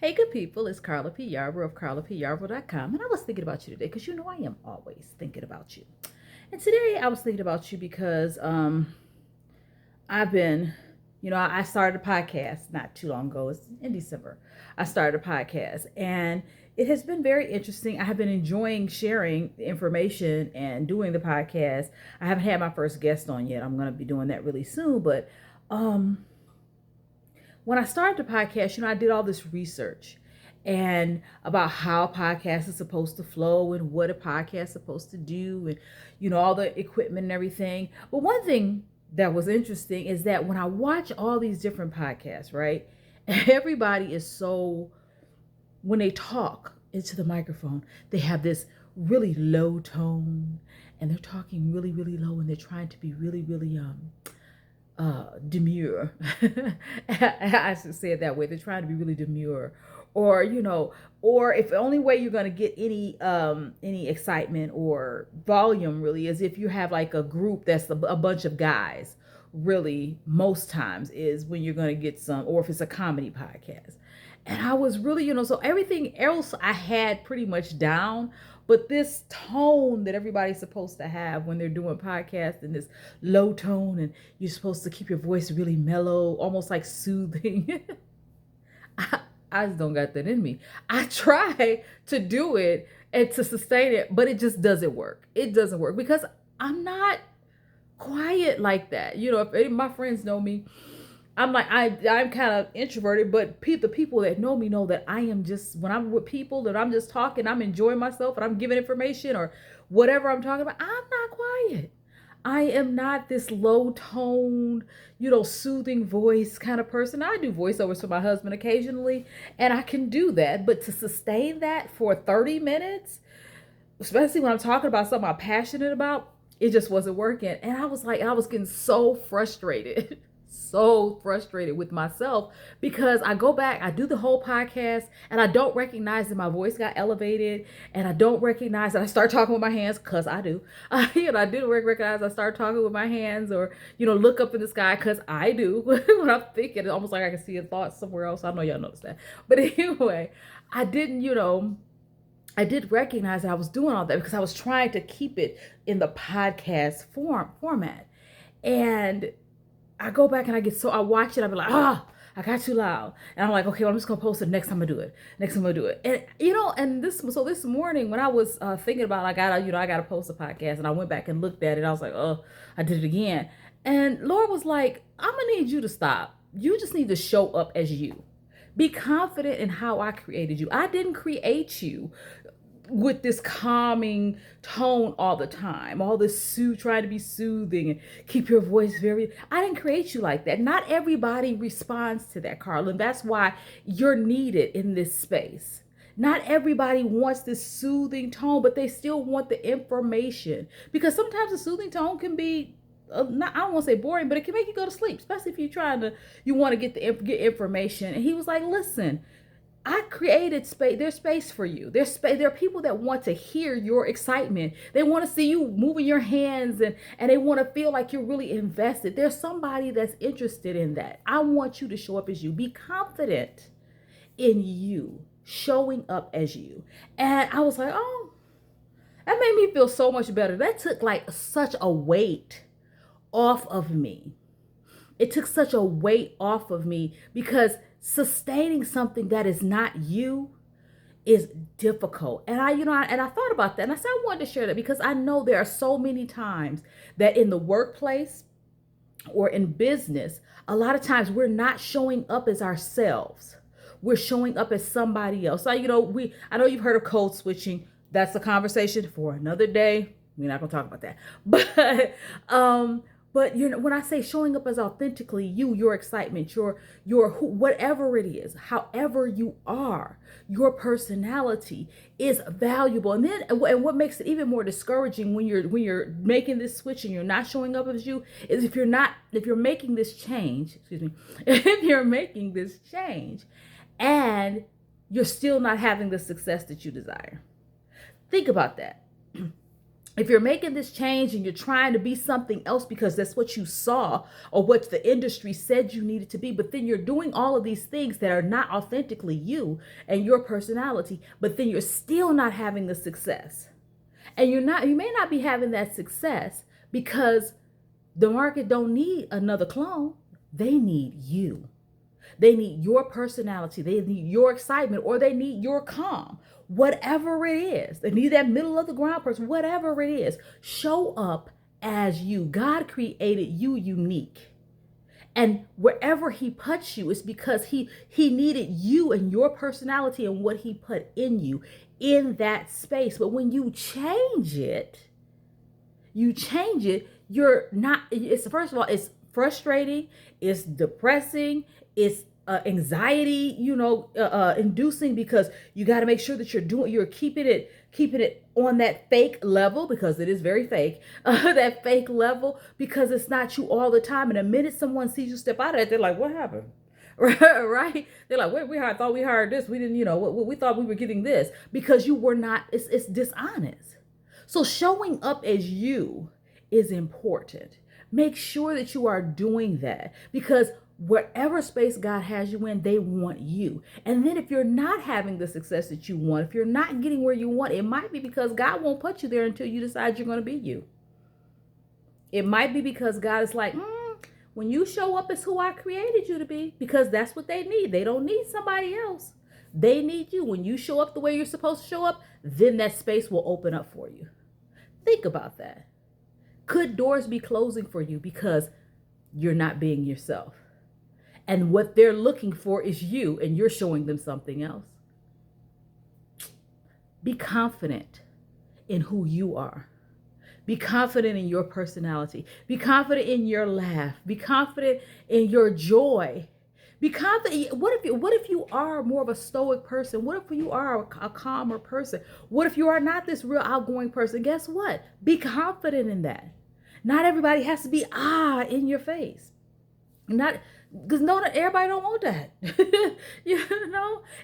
Hey, good people, it's Carla P. Yarbrough of carlapyarbrough.com. And I was thinking about you today because you know I am always thinking about you. And today I was thinking about you because I've been, I started a podcast not too long ago. It's in December. I started a podcast and it has been very interesting. I have been enjoying sharing the information and doing the podcast. I haven't had my first guest on yet. I'm going to be doing that really soon. But um, when I started the podcast, I did all this research and about how podcasts are supposed to flow and what a podcast is supposed to do and all the equipment and everything. But one thing that was interesting is that when I watch all these different podcasts, right? Everybody is so, when they talk into the microphone, they have this really low tone and they're talking really, really low and they're trying to be really, really demure. I should say it that way. They're trying to be really demure, or or if the only way you're going to get any excitement or volume really is if you have like a group that's a bunch of guys. Really, most times is when you're going to get some, or if it's a comedy podcast. And I was really, so everything else I had pretty much down, but this tone that everybody's supposed to have when they're doing podcasts, and this low tone, and you're supposed to keep your voice really mellow, almost like soothing. I, I just don't got that in me. I try to do it and to sustain it, but it just doesn't work. It doesn't work because I'm not quiet like that. If any of my friends know me, I'm kind of introverted, but the people that know me know that I am just, when I'm with people, that I'm just talking, I'm enjoying myself and I'm giving information or whatever I'm talking about. I'm not quiet. I am not this low toned, soothing voice kind of person. I do voiceovers for my husband occasionally, and I can do that. But to sustain that for 30 minutes, especially when I'm talking about something I'm passionate about, it just wasn't working. And I was getting so frustrated. So frustrated with myself because I go back, I do the whole podcast, and I don't recognize that my voice got elevated, and I don't recognize that I start talking with my hands, because I do. I do recognize I start talking with my hands, or look up in the sky, because I do. When I'm thinking, it's almost like I can see a thought somewhere else. I know y'all noticed that, but anyway, I didn't. I did recognize that I was doing all that because I was trying to keep it in the podcast format, and I go back and I watch it, I be like, I got too loud. And I'm like, okay, well, I'm just gonna post it next time I do it. And this morning when I was thinking about, I gotta post a podcast, and I went back and looked at it, I was like, oh, I did it again. And Lord was like, I'm gonna need you to stop. You just need to show up as you. Be confident in how I created you. I didn't create you with this calming tone all the time, all this trying to be soothing and keep your voice I didn't create you like that. Not everybody responds to that, Carla, and that's why you're needed in this space. Not everybody wants this soothing tone, but they still want the information, because sometimes the soothing tone can be I don't want to say boring, but it can make you go to sleep, especially if you want to get information. And he was like, listen, I created space. There's space for you. There are people that want to hear your excitement. They want to see you moving your hands, and they want to feel like you're really invested. There's somebody that's interested in that. I want you to show up as you. Be confident in you, showing up as you. And I was like, oh, that made me feel so much better. That took like such a weight off of me. It took such a weight off of me, because sustaining something that is not you is difficult. And I thought about that, and I said I wanted to share that because I know there are so many times that in the workplace or in business, a lot of times we're not showing up as ourselves. We're showing up as somebody else. So, I know you've heard of code switching. That's a conversation for another day. We're not gonna talk about that. But when I say showing up as authentically you, your excitement, your whatever it is, however you are, your personality is valuable. And what makes it even more discouraging when you're making this switch and you're not showing up as you is if you're making this change, if you're making this change and you're still not having the success that you desire. Think about that. If you're making this change and you're trying to be something else because that's what you saw or what the industry said you needed to be, but then you're doing all of these things that are not authentically you and your personality, but then you're still not having the success. And you may not be having that success because the market don't need another clone. They need you. They need your personality. They need your excitement, or they need your calm. Whatever it is, they need that middle of the ground person. Whatever it is, show up as you. God created you unique. And wherever he puts you, it's because he needed you and your personality and what he put in you in that space. But when you change it, you're not, it's, first of all, it's frustrating, it's depressing, it's anxiety, inducing, because you got to make sure that you're keeping it on that fake level, because it is very fake, that fake level, because it's not you all the time. And the minute someone sees you step out of it, they're like, what happened? Right? They're like, wait, I thought we hired this. We didn't, we thought we were getting this, because you were not, it's dishonest. So showing up as you is important. Make sure that you are doing that, because wherever space God has you in, they want you. And then if you're not having the success that you want, if you're not getting where you want, it might be because God won't put you there until you decide you're going to be you. It might be because God is like, when you show up as who I created you to be, because that's what they need. They don't need somebody else. They need you. When you show up the way you're supposed to show up, then that space will open up for you. Think about that. Could doors be closing for you because you're not being yourself? And what they're looking for is you, and you're showing them something else. Be confident in who you are. Be confident in your personality. Be confident in your laugh. Be confident in your joy. Be confident. What if you are more of a stoic person? What if you are a calmer person? What if you are not this real outgoing person? Guess what? Be confident in that. Not everybody has to be in your face. Not because everybody don't want that.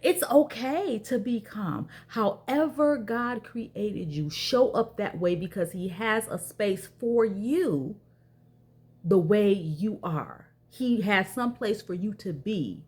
It's okay to be calm. However God created you, show up that way, because he has a space for you the way you are. He has some place for you to be,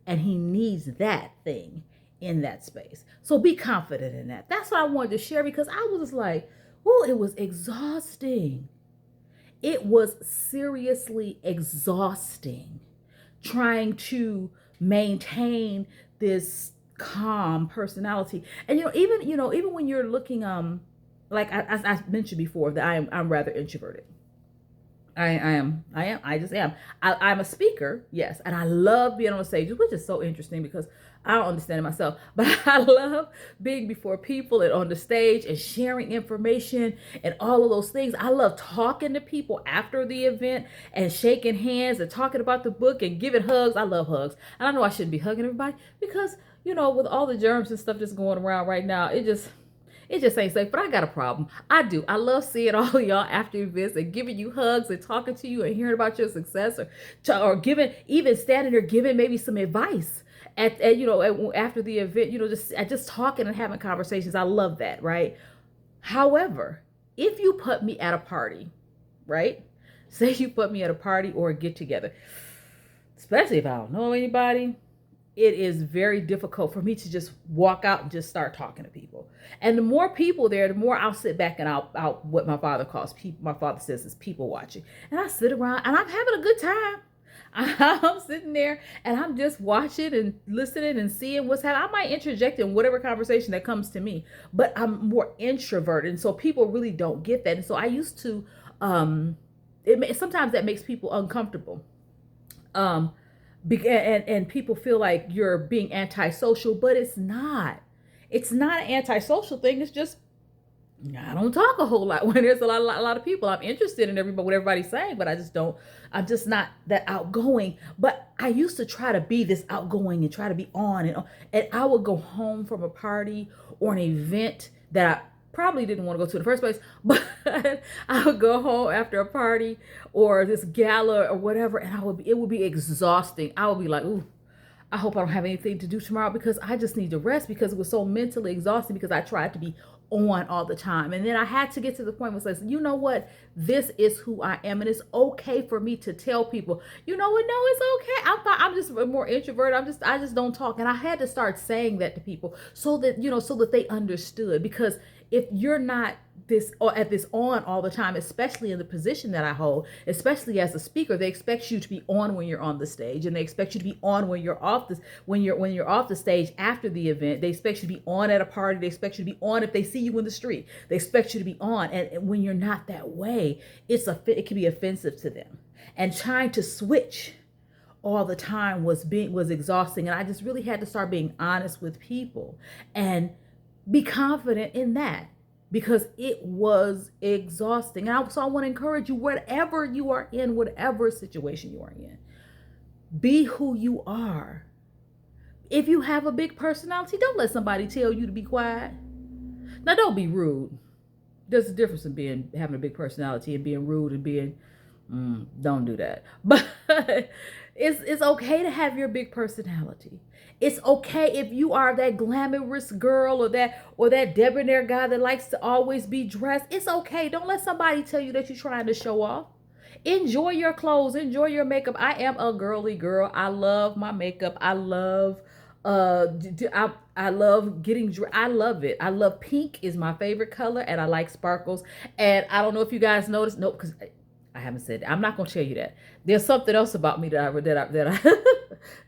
and he needs that thing in that space. So be confident in that. That's what I wanted to share, because I was just like, it was exhausting. It was seriously exhausting trying to maintain this calm personality. And even when you're looking, like I mentioned before, that I'm rather introverted. I just am. I'm a speaker, yes, and I love being on stage, which is so interesting because I don't understand it myself, but I love being before people and on the stage and sharing information and all of those things. I love talking to people after the event and shaking hands and talking about the book and giving hugs. I love hugs. And I know I shouldn't be hugging everybody because, with all the germs and stuff that's going around right now, it just ain't safe. But I got a problem. I do. I love seeing all of y'all after events and giving you hugs and talking to you and hearing about your success, or giving, even standing there giving maybe some advice after the event, just talking and having conversations. I love that, right? However, if you put me at a party, right? Say you put me at a party or a get together, especially if I don't know anybody, it is very difficult for me to just walk out and just start talking to people. And the more people there, the more I'll sit back and I'll what my father calls people. My father says is people watching. And I sit around and I'm having a good time. I'm sitting there and I'm just watching and listening and seeing what's happening. I might interject in whatever conversation that comes to me, but I'm more introverted. And so people really don't get that. And so I used to, sometimes that makes people uncomfortable. And people feel like you're being antisocial, but it's not. It's not an antisocial thing. It's just, I don't talk a whole lot when there's a lot of people. I'm interested in what everybody's saying, but I'm just not that outgoing. But I used to try to be this outgoing and try to be on. And I would go home from a party or an event that I probably didn't want to go to in the first place, but I would go home after a party or this gala or whatever, and it would be exhausting. I would be like, ooh, I hope I don't have anything to do tomorrow, because I just need to rest, because it was so mentally exhausting, because I tried to be on all the time. And then I had to get to the point where it's like, you know what? This is who I am. And it's okay for me to tell people, you know what? No, it's okay. I'm fine. I'm just more introverted. I just don't talk. And I had to start saying that to people so that, so that they understood. Because if you're not this or at this on all the time, especially in the position that I hold, especially as a speaker, they expect you to be on when you're on the stage, and they expect you to be on when you're off this when you're off the stage after the event. They expect you to be on at a party. They expect you to be on if they see you in the street. They expect you to be on, and when you're not that way, it can be offensive to them. And trying to switch all the time was exhausting, and I just really had to start being honest with people and be confident in that, because it was exhausting. So I want to encourage you, whatever you are in, whatever situation you are in, be who you are. If you have a big personality, don't let somebody tell you to be quiet. Now, don't be rude. There's a difference in having a big personality and being rude and being, don't do that. But it's okay to have your big personality. It's okay if you are that glamorous girl or that debonair guy that likes to always be dressed. It's okay. Don't let somebody tell you that you're trying to show off. Enjoy your clothes. Enjoy your makeup. I am a girly girl. I love my makeup. I love I love getting dressed. I love it. I love pink is my favorite color, and I like sparkles. And I don't know if you guys noticed. Nope, because I haven't said that. I'm not gonna tell you that. There's something else about me that I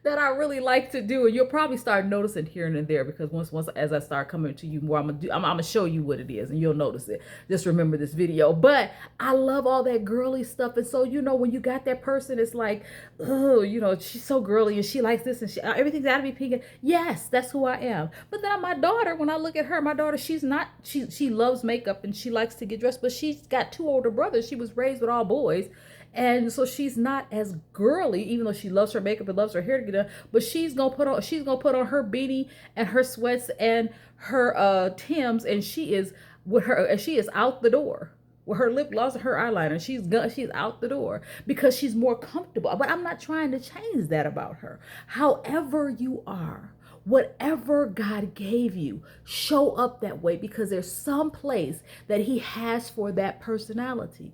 that I really like to do, and you'll probably start noticing here and there, because once as I start coming to you more, I'm gonna show you what it is, and you'll notice it. Just remember this video. But I love all that girly stuff, and so when you got that person, it's like, oh, she's so girly and she likes this and everything's got to be pink. Yes, that's who I am. But then my daughter, when I look at her, my daughter, she loves makeup and she likes to get dressed, but she's got 2 older brothers. She was raised with all boys. And so she's not as girly, even though she loves her makeup and loves her hair to get done. But she's gonna put on her beanie and her sweats and her Timbs, and she is out the door with her lip gloss and her eyeliner. She's out the door because she's more comfortable. But I'm not trying to change that about her. However you are, whatever God gave you, show up that way, because there's some place that He has for that personality.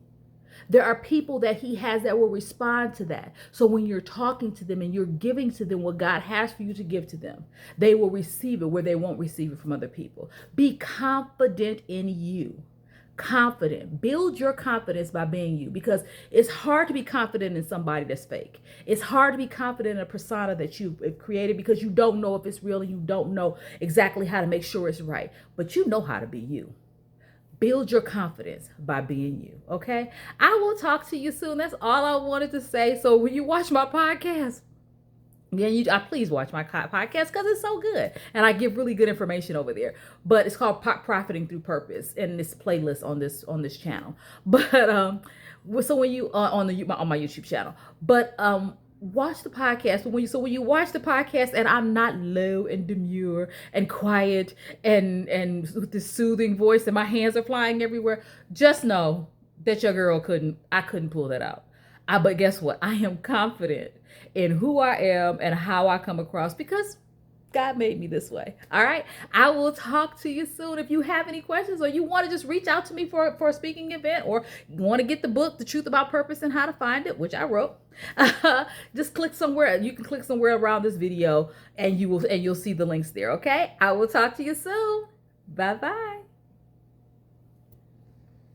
There are people that He has that will respond to that. So when you're talking to them and you're giving to them what God has for you to give to them, they will receive it where they won't receive it from other people. Be confident in you. Confident. Build your confidence by being you, because it's hard to be confident in somebody that's fake. It's hard to be confident in a persona that you've created, because you don't know if it's real and you don't know exactly how to make sure it's right. But you know how to be you. Build your confidence by being you, okay? I will talk to you soon. That's all I wanted to say. So when you watch my podcast, please watch my podcast, because it's so good. And I give really good information over there. But it's called Profiting Through Purpose, and this playlist on this channel. But so when you on my YouTube channel. But watch the podcast. When you watch the podcast and I'm not low and demure and quiet and with this soothing voice and my hands are flying everywhere, just know that your girl I couldn't pull that out. But guess what? I am confident in who I am and how I come across, because God made me this way. All right. I will talk to you soon. If you have any questions, or you want to just reach out to me for a speaking event, or you want to get the book, The Truth About Purpose and How to Find It, which I wrote, just click somewhere. You can click somewhere around this video and you'll see the links there. Okay. I will talk to you soon. Bye-bye.